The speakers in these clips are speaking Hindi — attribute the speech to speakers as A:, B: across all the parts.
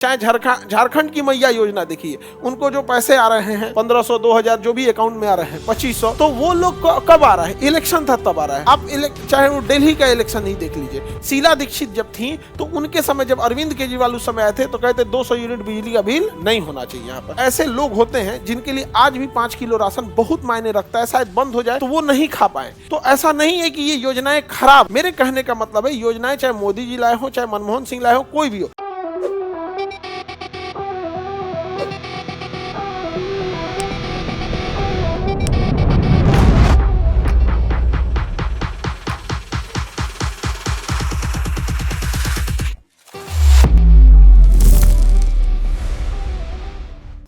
A: चाहे झारखंड की मैया योजना देखिए, उनको जो पैसे आ रहे हैं 1500 2000 जो भी अकाउंट में आ रहे हैं 2500, तो वो लोग कब आ रहा है? इलेक्शन था तब आ रहा है। आप चाहे वो दिल्ली का इलेक्शन ही देख लीजिए, शीला दीक्षित जब थी तो उनके समय, जब अरविंद केजरीवाल उस समय आए थे तो कहते 200 यूनिट बिजली का बिल नहीं होना चाहिए। यहाँ पर ऐसे लोग होते हैं जिनके लिए आज भी 5 किलो राशन बहुत मायने रखता है, शायद बंद हो जाए तो वो नहीं खा पाए। तो ऐसा नहीं है कि ये योजनाएं खराब, मेरे कहने का मतलब है योजनाएं चाहे मोदी जी लाए हो, चाहे मनमोहन सिंह लाए हो, कोई भी हो।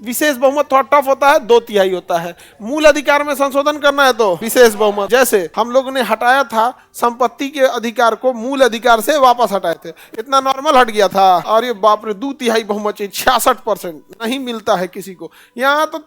A: विशेष बहुमत थोड़ा टफ होता है, 2/3 होता है। मूल अधिकार में संशोधन करना है तो विशेष बहुमत, जैसे हम लोग ने हटाया था संपत्ति के अधिकार को, मूल अधिकार से वापस हटाए थे, इतना नॉर्मल हट गया था। और ये बाप रे, 2/3 बहुमत चाहिए, 66% नहीं मिलता है किसी को। यहाँ तो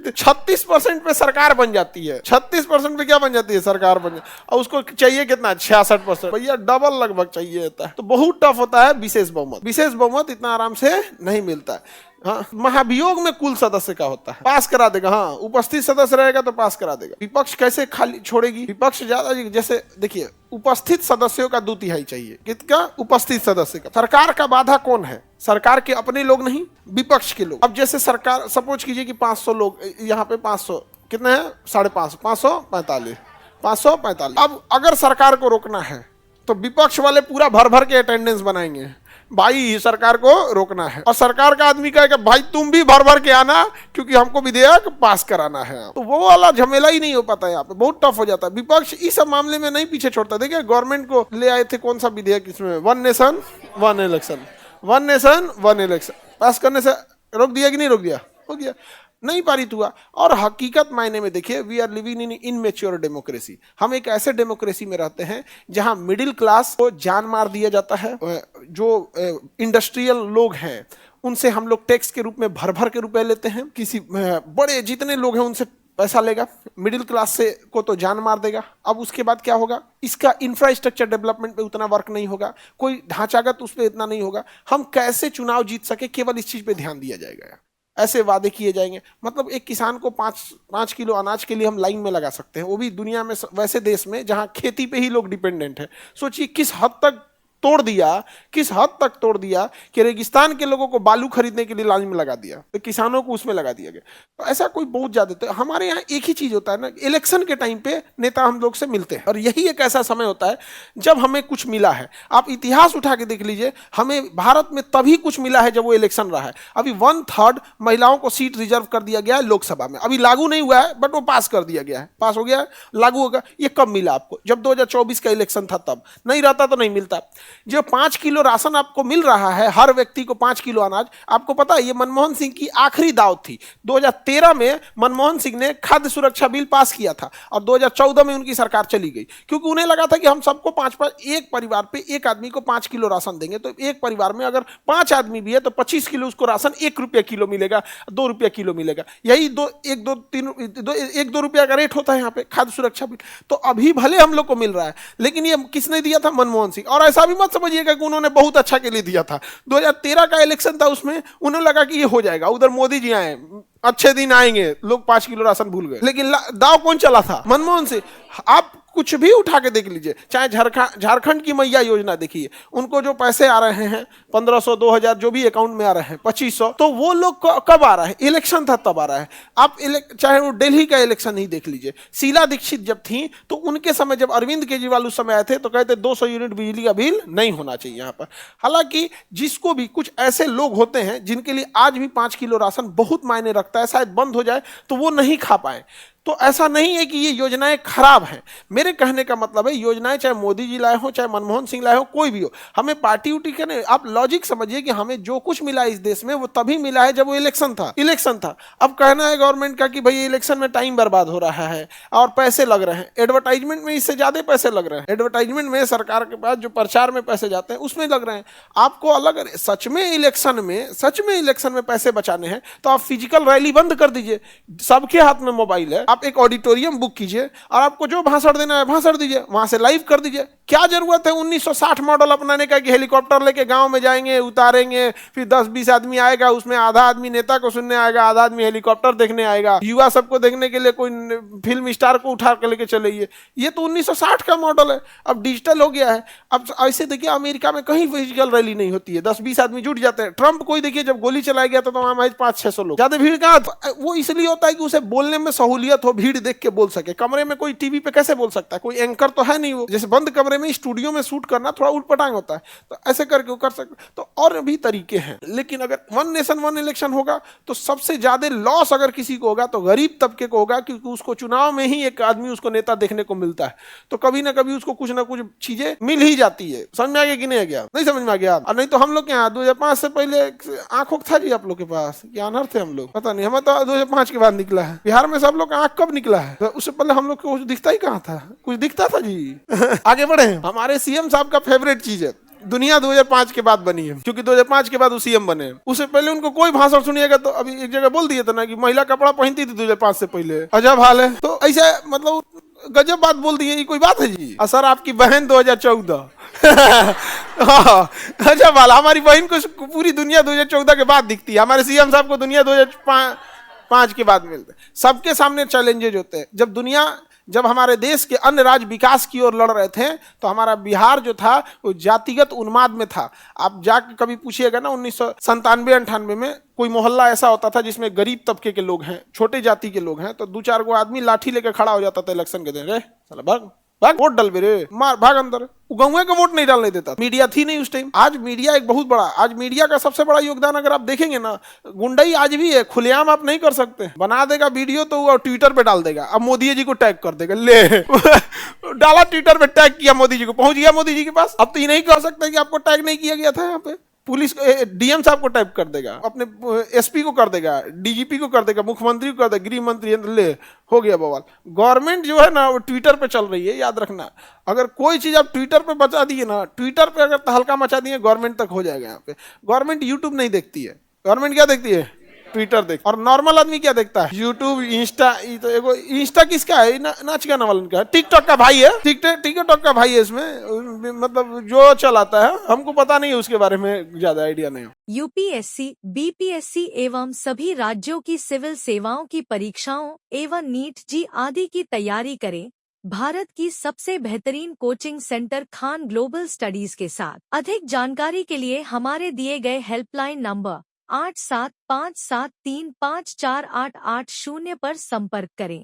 A: 36% पे सरकार बन जाती है। 36% पे क्या बन जाती है? सरकार बन जाती है। और उसको चाहिए कितना? 66%। भैया डबल लगभग चाहिए होता है। तो बहुत टफ होता है विशेष बहुमत। विशेष बहुमत इतना आराम से नहीं मिलता है। हाँ, महाभियोग में कुल सदस्य का होता है, पास करा देगा। हाँ, उपस्थित सदस्य रहेगा तो पास करा देगा। विपक्ष कैसे खाली छोड़ेगी? विपक्ष ज्यादा, जैसे देखिए, उपस्थित सदस्यों का 2/3 चाहिए। किसका? उपस्थित सदस्य का। सरकार का बाधा कौन है? सरकार के अपने लोग नहीं, विपक्ष के लोग। अब जैसे सरकार, सपोज कीजिए कि 500 लोग, यहाँ पे 500 कितने हैं? 550, 545, 545। अब अगर सरकार को रोकना है तो विपक्ष वाले पूरा भर भर के अटेंडेंस बनाएंगे, भाई सरकार को रोकना है। और सरकार का आदमी कहेगा भाई तुम भी भर भर के आना, क्योंकि हमको विधेयक पास कराना है। तो वो वाला झमेला ही नहीं हो पाता है, यहाँ पे बहुत टफ हो जाता है। विपक्ष इस मामले में नहीं पीछे छोड़ता। देखिए, गवर्नमेंट को ले आए थे कौन सा विधेयक, इसमें 1 नेशन 1 इलेक्शन, 1 नेशन 1 इलेक्शन पास करने से रोक दिया कि नहीं रोक दिया? हो गया, नहीं पारित हुआ। और हकीकत मायने में देखिए, we are living in immature democracy. हम एक ऐसे डेमोक्रेसी में रहते हैं जहां मिडिल क्लास को जान मार दिया जाता है। जो इंडस्ट्रियल लोग हैं उनसे हम लोग टैक्स के रूप में भर भर के रुपए लेते हैं। किसी बड़े जितने लोग हैं उनसे पैसा लेगा, मिडिल क्लास से को तो जान मार देगा। अब उसके बाद क्या होगा? इसका इंफ्रास्ट्रक्चर डेवलपमेंट पे उतना वर्क नहीं होगा, कोई ढांचागत उस पर इतना नहीं होगा। हम कैसे चुनाव जीत सके, केवल इस चीज पे ध्यान दिया जाएगा। ऐसे वादे किए जाएंगे। मतलब एक किसान को 5 किलो अनाज के लिए हम लाइन में लगा सकते हैं, वो भी दुनिया में वैसे देश में जहां खेती पे ही लोग डिपेंडेंट है। सोचिए किस हद तक तोड़ दिया कि रेगिस्तान के लोगों को बालू खरीदने के लिए लाइन में लगा दिया, तो किसानों को उसमें लगा दिया गया। तो ऐसा कोई बहुत ज्यादा, तो हमारे यहाँ एक ही चीज होता है ना, इलेक्शन के टाइम पे नेता हम लोग से मिलते हैं, और यही एक ऐसा समय होता है जब हमें कुछ मिला है। आप इतिहास उठा के देख लीजिए, हमें भारत में तभी कुछ मिला है जब वो इलेक्शन रहा है। अभी 1/3 महिलाओं को सीट रिजर्व कर दिया गया है लोकसभा में, अभी लागू नहीं हुआ है बट वो पास कर दिया गया है, पास हो गया है, लागू होगा। ये कब मिला आपको? जब 2024 का इलेक्शन था तब। नहीं रहता तो नहीं मिलता। जो 5 किलो राशन आपको मिल रहा है, हर व्यक्ति को 5 किलो अनाज, आपको पता है ये मनमोहन सिंह की आखिरी दाव थी। 2013 में मनमोहन सिंह ने खाद्य सुरक्षा बिल पास किया था और 2014 में उनकी सरकार चली गई, क्योंकि उन्हें लगा था कि हम सबको 5 एक परिवार पे एक आदमी को 5 किलो राशन देंगे, तो एक परिवार में अगर 5 आदमी भी है तो 25 किलो उसको राशन 1 रुपया किलो मिलेगा, 2 रुपया किलो मिलेगा। यही 1-2 रुपया का रेट होता है यहाँ पे खाद्य सुरक्षा बिल। तो अभी भले हम लोग को मिल रहा है, लेकिन ये किसने दिया था? मनमोहन सिंह। और ऐसा भी मत समझिए कि उन्होंने बहुत अच्छा के लिए दिया था। 2013 का इलेक्शन था, उसमें उन्हें लगा कि ये हो जाएगा, उधर मोदी जी आए, अच्छे दिन आएंगे, लोग 5 किलो राशन भूल गए। लेकिन दाव कौन चला था? मनमोहन सिंह। आप कुछ भी उठा के देख लीजिए, चाहे झारखंड की मैया योजना देखिए, उनको जो पैसे आ रहे हैं 1500 2000 जो भी अकाउंट में आ रहे हैं 2500, तो वो लोग कब आ रहा है? इलेक्शन था तब आ रहा है। आप चाहे वो दिल्ली का इलेक्शन ही देख लीजिए, शीला दीक्षित जब थी तो उनके समय, जब अरविंद केजरीवाल उस समय आए थे तो कहते 200 यूनिट बिजली का बिल नहीं होना चाहिए यहाँ पर। हालांकि जिसको भी, कुछ ऐसे लोग होते हैं जिनके लिए आज भी 5 किलो राशन बहुत मायने रखता है, शायद बंद हो जाए तो वो नहीं खा पाए। तो ऐसा नहीं है कि ये योजनाएं खराब हैं। मेरे कहने का मतलब है योजनाएं चाहे मोदी जी लाए हो, चाहे मनमोहन सिंह लाए हो, कोई भी हो, हमें पार्टी उटी के नहीं। आप लॉजिक समझिए कि हमें जो कुछ मिला इस देश में वो तभी मिला है जब वो इलेक्शन था। अब कहना है गवर्नमेंट का कि भाई इलेक्शन में टाइम बर्बाद हो रहा है और पैसे लग रहे हैं, एडवर्टाइजमेंट में इससे ज्यादा पैसे लग रहे हैं। एडवर्टाइजमेंट में सरकार के पास जो प्रचार में पैसे जाते हैं उसमें लग रहे हैं। आपको अलग, सच में इलेक्शन में पैसे बचाने हैं तो आप फिजिकल रैली बंद कर दीजिए। सबके हाथ में मोबाइल है, आप एक ऑडिटोरियम बुक कीजिए और आपको जो भाषण देना है भाषण दीजिए, वहां से लाइव कर दीजिए। क्या जरूरत है 1960 मॉडल अपनाने का कि हेलीकॉप्टर लेके गांव में जाएंगे, उतारेंगे, फिर 10-20 आदमी आएगा, उसमें आधा आदमी नेता को सुनने आएगा, आधा आदमी हेलीकॉप्टर देखने आएगा, युवा सबको देखने के लिए कोई फिल्म स्टार को उठा कर लेके चलेंगे। ये तो 1960 का मॉडल है, अब डिजिटल हो गया है। अब ऐसे देखिए अमेरिका में कहीं फिजिकल रैली नहीं होती है, 10-20 आदमी जुट जाते हैं। ट्रंप कोई देखिए जब गोली चलाया गया तो वहां 500-600 लोग, ज्यादा भीड़ कहां। वो इसलिए होता है कि उसे बोलने में सहूलियत हो, भीड़ देख के बोल सके। कमरे में कोई टीवी पे कैसे बोल सकता है, कोई एंकर तो है नहीं। वो जैसे बंद कमरे में स्टूडियो में शूट करना थोड़ा उटपटांग होता है, तो ऐसे करके वो कर सकते। तो और भी तरीके हैं, लेकिन अगर वन नेशन वन इलेक्शन होगा तो सबसे ज्यादा लॉस अगर किसी को होगा तो गरीब तबके को होगा, क्योंकि उसको चुनाव में ही एक आदमी उसको नेता देखने को मिलता है, तो कभी ना कभी उसको कुछ ना कुछ चीजें मिल ही जाती है। समझ में आ गया कि नहीं आ गया? नहीं समझ में आ गया? और नहीं तो हम लोग के यहाँ 2005 से पहले आंखों था जी आप लोग के पास, क्या अनर्थ थे हम लोग, पता नहीं। हमें तो 2005 के बाद निकला है। बिहार में सब लोग का आंख कब निकला है? तो उससे पहले हम लोग को कुछ दिखता ही कहाँ था, कुछ दिखता था जी। आगे बढ़े। हमारे सीएम साहब का फेवरेट चीज है, दुनिया 2005 के बाद बनी है, क्योंकि 2005 के बाद वो सीएम बने। उससे पहले उनको कोई भाषण सुनिएगा तो अभी एक जगह बोल दिया था ना कि महिला कपड़ा पहनती थी 2005 से पहले, अजब हाल है। तो ऐसे मतलब गजब बात बोल दी है, ये कोई बात है जी? सर आपकी बहन 2014 अजब हाल। हमारी बहन को पूरी दुनिया 2014 के बाद दिखती है, हमारे सीएम साहब को दुनिया 2005 के बाद मिलते। सबके सामने चैलेंजेज होते हैं। जब हमारे देश के अन्य राज्य विकास की ओर लड़ रहे थे तो हमारा बिहार जो था वो जातिगत उन्माद में था। आप जाके कभी पूछिएगा ना 1997-98 में कोई मोहल्ला ऐसा होता था जिसमें गरीब तबके के लोग हैं, छोटे जाति के लोग हैं, तो 2-4 गो आदमी लाठी लेकर खड़ा हो जाता था इलेक्शन के दिन, रे साला भाग भाग वोट डाल रे, मार भाग अंदर। गाँव का वोट नहीं डालने देता, मीडिया थी नहीं उस टाइम। आज मीडिया एक बहुत बड़ा, आज मीडिया का सबसे बड़ा योगदान अगर आप देखेंगे ना, गुंडाई आज भी है, खुलेआम आप नहीं कर सकते। बना देगा वीडियो तो वो ट्विटर पे डाल देगा, अब मोदी जी को टैग कर देगा, ले डाला ट्विटर पे, टैग किया मोदी जी को, पहुंच गया मोदी जी के पास। अब तो ये नहीं कह सकते कि आपको टैग नहीं किया गया था। यहाँ पे पुलिस डीएम साहब को टाइप कर देगा, अपने एसपी को कर देगा, डीजीपी को कर देगा, मुख्यमंत्री को कर देगा, गृह मंत्री, ले हो गया बवाल। गवर्नमेंट जो है ना वो ट्विटर पे चल रही है, याद रखना। अगर कोई चीज आप ट्विटर पे बचा दिए ना, ट्विटर पे अगर तहलका मचा दिए, गवर्नमेंट तक हो जाएगा। यहाँ पे गवर्नमेंट यूट्यूब नहीं देखती है, गवर्नमेंट क्या देखती है? ट्विटर देख। और नॉर्मल आदमी क्या देखता है? YouTube, Insta. तो इंस्टा किसका है? नाच गाना वालन का है, टिकटॉक का भाई है, टिकटॉक का भाई है। इसमें मतलब जो चलाता है, हमको पता नहीं है उसके बारे में, ज्यादा आइडिया नहीं है।
B: यूपीएससी, बीपीएससी एवं सभी राज्यों की सिविल सेवाओं की परीक्षाओं एवं नीट जी आदि की तैयारी करें भारत की सबसे बेहतरीन coaching centre Khan global studies के साथ। अधिक जानकारी के लिए हमारे दिए गए हेल्पलाइन नंबर 8757354880 पर संपर्क करें।